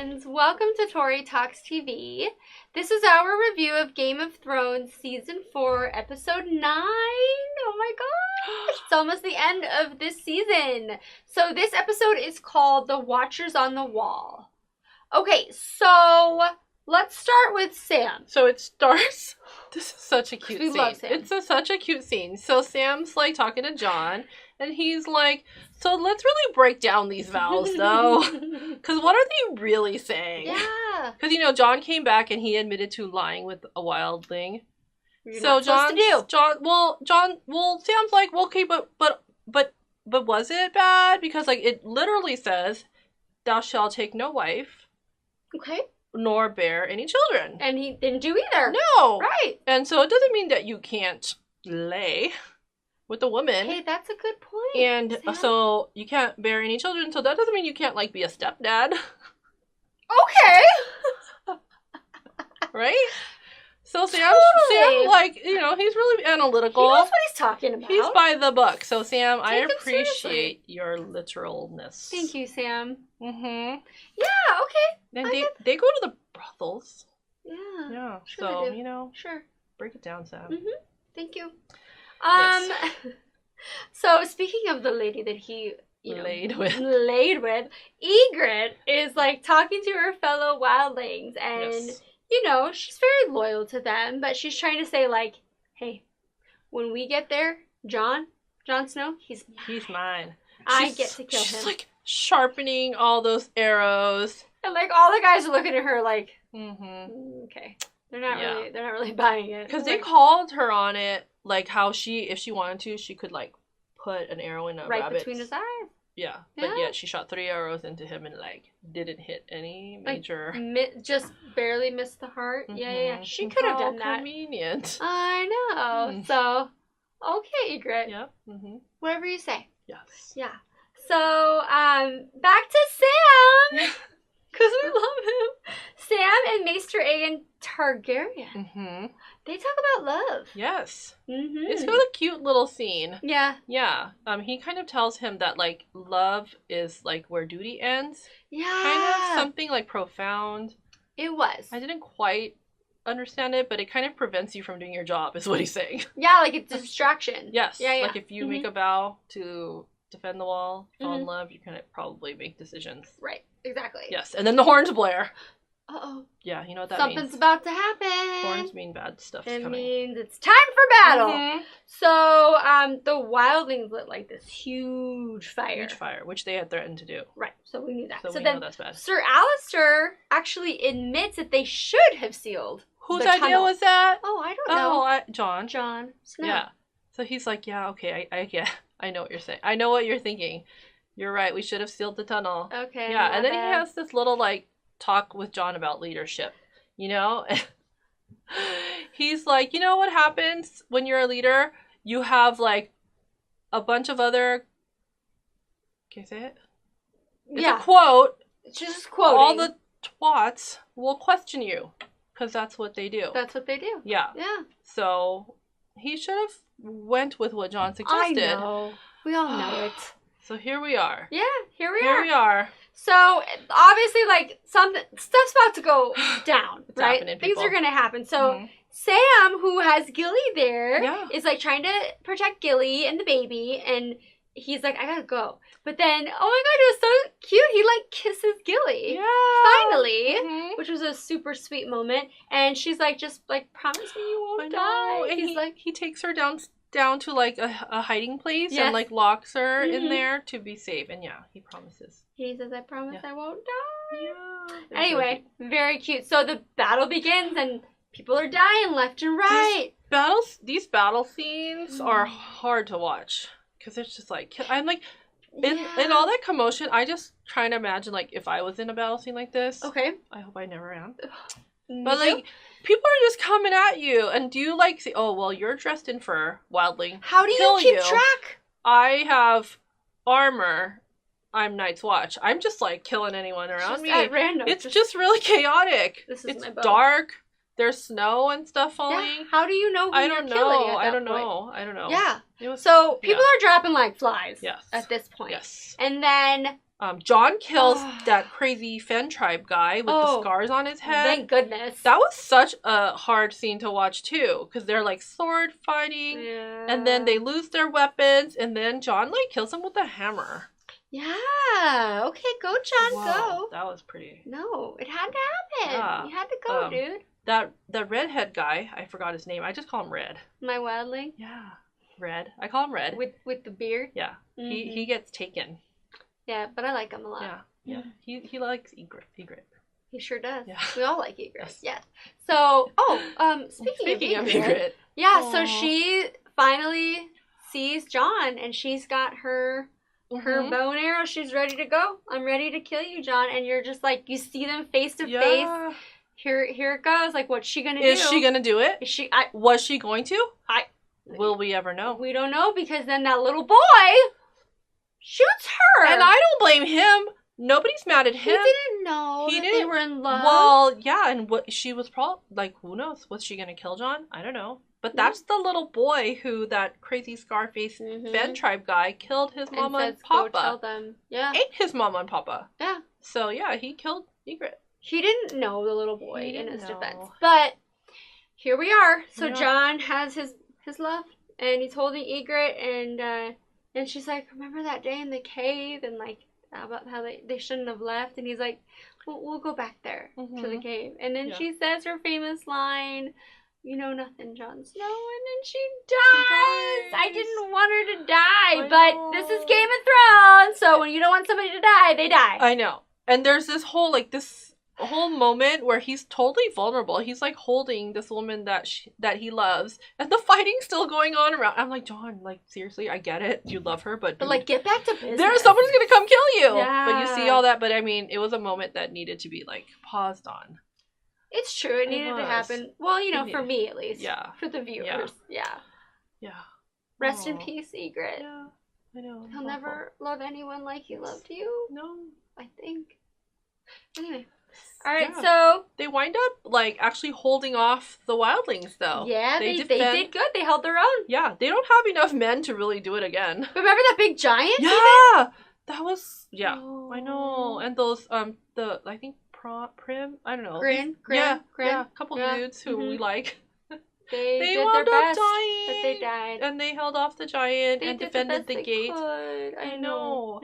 friends, welcome to Tori Talks TV. This is our review of Game of Thrones Season 4, Episode 9. Oh my gosh, it's almost the end of this season. So this episode is called The Watchers on the Wall. Okay, so let's start with Sam. So it starts, this is such a cute scene. Love Sam. It's such a cute scene. So Sam's like talking to Jon, and he's like, so let's really break down these vows though. Because what are they really saying? Yeah. Because, you know, Jon came back and he admitted to lying with a wildling. Sam's like, well, okay, but was it bad? Because, like, it literally says, thou shalt take no wife. Okay. Nor bear any children. And he didn't do either. No. Right. And so it doesn't mean that you can't lay with a woman. Hey, that's a good point. And Sam. so you can't bear any children, so that doesn't mean you can't, like, be a stepdad. Okay. Right? So Sam, Totally. like, you know, he's really analytical. He knows what he's talking about. He's by the book. So Sam, Take I him appreciate seriously. your literalness. Thank you, Sam. Mm-hmm. Yeah, okay. And I they go to the brothels. Yeah. Yeah. Sure So, they do. you know, Sure. break it down, Sam. Mm-hmm. Thank you. Yes. So speaking of the lady that he Laid with. Ygritte is like talking to her fellow wildlings, and Yes. you know, she's very loyal to them, but she's trying to say like, hey, when we get there, Jon Snow, he's mine. I get to kill She's him. like sharpening all those arrows. And like all the guys are looking at her like, Mm-hmm. okay, they're not Yeah. really buying it. Because they Like, called her on it, like how if she wanted to, she could like put an arrow in a right rabbit's. between his eyes. Yeah, Yeah. but yet she shot 3 arrows into him and like didn't hit any major. Just barely missed the heart. Yeah. Mhm. She could have How done that. Convenient. I know. Mm. So, okay, Ygritte. Yep. Mm-hmm. Whatever you say. Yes. Yeah. So, back to Sam, because we love him. Sam and Maester Aegon Targaryen. Mm-hmm. They talk about love. Yes. Mm-hmm. It's got a cute little scene. Yeah. Yeah. He kind of tells him that like love is like where duty ends. Yeah. Kind of something like profound. It was. I didn't quite understand it, but it kind of prevents you from doing your job, is what he's saying. Yeah, like it's a distraction. Yes. Yeah. Like if you make a vow to defend the wall, fall in Mhm. love, you can probably make decisions. Right. Exactly. Yes. And then the horns blare. Uh-oh. Yeah, you know what that Something's means. about to happen. Horns mean bad stuff's It coming. means it's time for battle. Mhm. So, the wildlings lit like this huge fire. Huge fire, which they had threatened to do. Right. So we knew that. So we then know that's bad. Sir Alastair actually admits that they should have sealed. Whose the idea tunnel. was that? Oh, I don't know. Jon. Jon Snow. Yeah. So he's like, yeah, okay, I know what you're saying. I know what you're thinking. You're right. We should have sealed the tunnel. Okay. Yeah, and then he my bad. has this little like talk with Jon about leadership. You know, he's like, you know what happens when you're a leader? You have like a bunch of other. Can you say it? It's Yeah. a quote. It's just quoting. All the twats will question you because that's what they do. That's what they do. Yeah. Yeah. So he should have went with what Jon suggested. I know. We all know it. So here we are. Yeah. Here we Here are. we are. So obviously, like stuff's about to go down, It's right? happening, Things people. are gonna happen. So Mhm. Sam, who has Gilly there, Yeah. is like trying to protect Gilly and the baby, and he's like, I gotta go. But then, oh my god, it was so cute. He like kisses Gilly. Yeah. Finally. Mhm. Which was a super sweet moment. And she's like, just like, promise me you won't I die. know. And He's like, he takes her down to like a hiding place Yes. and like locks her Mhm. in there to be safe. And yeah, he promises. he says, I promise Yeah. I won't die. Yeah. Anyway, very cute. So the battle begins and people are dying left and right. These battle scenes are hard to watch because it's just like I'm like in all that commotion. I just try to imagine like if I was in a battle scene like this. Okay. I hope I never am. Me But too. like people are just coming at you, and do you like say, oh well, you're dressed in fur, wildling. How do you kill keep you. track? I have armor. I'm Night's Watch. I'm just like killing anyone around Just me. at random. It's just really chaotic. This is It's my boat. dark. There's snow and stuff Yeah. falling. How do you know who I you're don't killing know. at I that don't point? know. I don't know. Yeah. It was, So people yeah. are dropping like flies Yes. at this point. Yes. And then Jon kills that crazy Fen tribe guy with the scars on his head. Thank goodness. That was such a hard scene to watch too, because they're like sword fighting, and then they lose their weapons, and then Jon like kills him with a hammer. Yeah. Okay, go, Jon, go. That was pretty. No, it had to happen. Yeah. You had to go, dude. That redhead guy, I forgot his name. I just call him Red. My wildling. Yeah, Red. I call him Red. With the beard. Yeah. He gets taken. Yeah, but I like him a lot. Yeah. He likes Ygritte. He sure does. Yeah. We all like Ygritte. Yes. So, speaking of Ygritte. Yeah, so she finally sees Jon, and she's got her bow and arrow. She's ready to go. I'm ready to kill you, Jon. And you're just like, you see them face to face. Here it goes. Like, what's she gonna do? Is she gonna do it? Was she going to? Will we ever know? We don't know, because then that little boy shoots her. And I don't blame him. Nobody's mad at him. He didn't know they were in love. Well, yeah, and what she was probably like, who knows? Was she gonna kill Jon? I don't know. But that's the little boy who that crazy Scarface Fen tribe guy killed his mama and papa. Go tell them. Yeah. Ate his mama and papa. Yeah. So yeah, he killed Ygritte. He didn't know, the little boy, in his defense. But here we are. So Jon has his love, and he's holding Ygritte, and she's like, remember that day in the cave, and like about how they shouldn't have left, and he's like, we'll go back there to the cave. And then she says her famous line, you know nothing, Jon Snow, and then she dies. I didn't want her to die, but this is Game of Thrones, so when you don't want somebody to die, they die. I know. And there's this whole moment where he's totally vulnerable. He's like holding this woman that he loves, and the fighting's still going on around. I'm like, Jon, like seriously, I get it, you love her, but like, get back to business. There's someone's gonna come kill you. Yeah. But you see all that. But I mean, it was a moment that needed to be like paused on. It's true. It needed to happen. Well, for me at least. Yeah. For the viewers. Yeah. Rest in peace, Ygritte. Yeah. I know. He'll never love anyone like he loved you. No. I think. Anyway. Alright, so they wind up like actually holding off the wildlings though. Yeah, they did good. They held their own. Yeah, they don't have enough men to really do it again. Remember that big giant? Yeah. That was I know. And those I think Prim, I don't know. Grin. Yeah, a couple dudes who we like. They did wound their up best, dying, but they died. And they held off the giant and defended the gate. I know.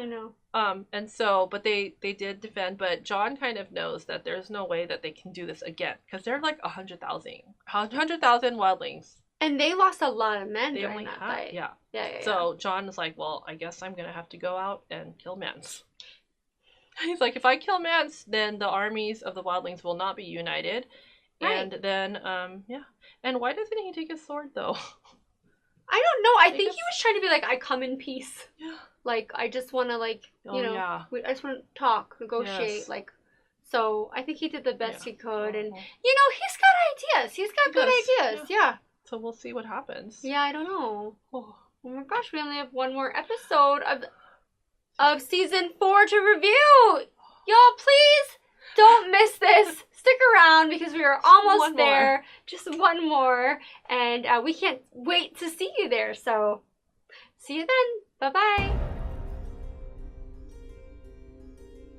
And so, but they did defend, but Jon kind of knows that there's no way that they can do this again, because they're like 100,000 wildlings. And they lost a lot of men during that fight. Yeah. So Jon is like, well, I guess I'm going to have to go out and kill Mance. He's like, if I kill Mance, then the armies of the wildlings will not be united. Right. And then, And why doesn't he take his sword, though? I don't know. I think he was trying to be like, I come in peace. Yeah. Like, I just want to, like, I just want to talk, negotiate, like. So, I think he did the best he could. And, he's got ideas. He's got good ideas. Yeah. So, we'll see what happens. Yeah, I don't know. Oh my gosh, we only have one more episode of season 4 to review. Y'all, please don't miss this. Stick around, because we are almost there. Just one more. And we can't wait to see you there. So, see you then. Bye-bye.